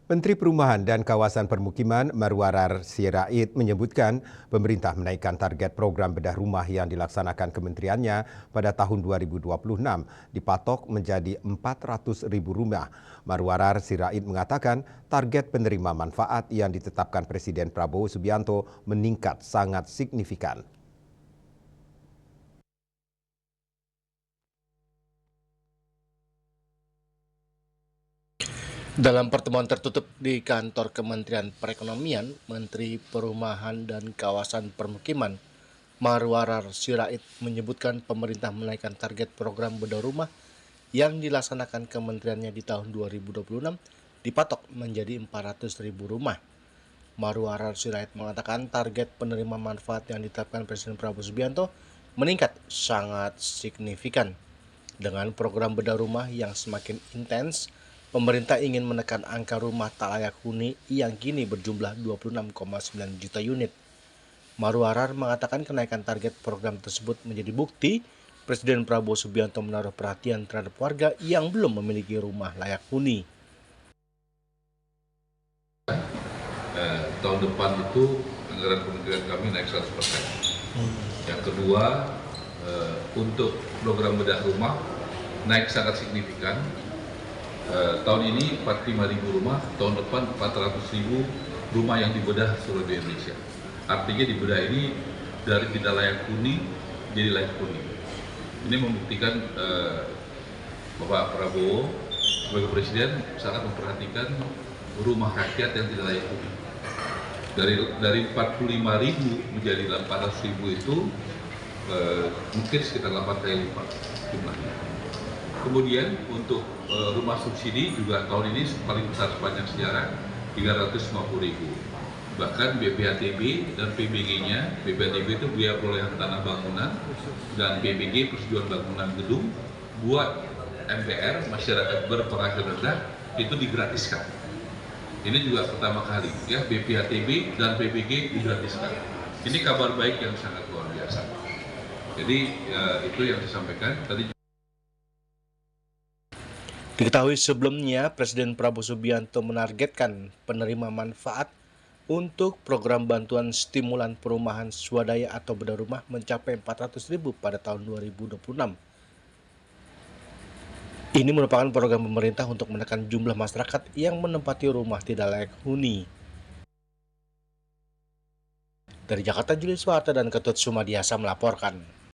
Menteri Perumahan dan Kawasan Permukiman Marwarar Sirait menyebutkan pemerintah menaikkan target program bedah rumah yang dilaksanakan kementeriannya pada tahun 2026 dipatok menjadi 400.000 rumah. Marwarar Sirait mengatakan target penerima manfaat yang ditetapkan Presiden Prabowo Subianto meningkat sangat signifikan. Dalam pertemuan tertutup di kantor Kementerian Perekonomian, Menteri Perumahan dan Kawasan Permukiman Marwarar Sirait menyebutkan pemerintah menaikkan target program bedah rumah yang dilaksanakan kementeriannya di tahun 2026 dipatok menjadi 400.000 rumah. Marwarar Sirait mengatakan target penerima manfaat yang ditetapkan Presiden Prabowo Subianto meningkat sangat signifikan. Dengan program bedah rumah yang semakin intens, pemerintah ingin menekan angka rumah tak layak huni yang kini berjumlah 26,9 juta unit. Marwarar mengatakan kenaikan target program tersebut menjadi bukti Presiden Prabowo Subianto menaruh perhatian terhadap warga yang belum memiliki rumah layak huni. Tahun depan itu anggaran kementerian kami naik 100%. Yang kedua, untuk program bedah rumah naik sangat signifikan. Tahun ini 45.000 rumah, tahun depan 400.000 rumah yang dibedah seluruh Indonesia. Artinya dibedah ini dari tidak layak huni jadi layak huni. Ini membuktikan Bapak Prabowo sebagai Presiden sangat memperhatikan rumah rakyat yang tidak layak huni. Dari 45.000 menjadi 400.000 itu mungkin sekitar 8 kali lipat jumlahnya. Kemudian untuk rumah subsidi juga tahun ini paling besar sepanjang sejarah 350.000. Bahkan BPHTB dan PBG-nya, BPHTB itu biaya perolehan tanah bangunan dan PBG persetujuan bangunan gedung buat MPR masyarakat berpenghasilan rendah itu digratiskan. Ini juga pertama kali ya BPHTB dan PBG digratiskan. Ini kabar baik yang sangat luar biasa. Jadi itu yang disampaikan tadi. Diketahui sebelumnya, Presiden Prabowo Subianto menargetkan penerima manfaat untuk program bantuan stimulan perumahan swadaya atau bedah rumah mencapai 400.000 pada tahun 2026. Ini merupakan program pemerintah untuk menekan jumlah masyarakat yang menempati rumah tidak layak huni. Dari Jakarta, Julius Suharta dan Ketut Sumadiasa melaporkan.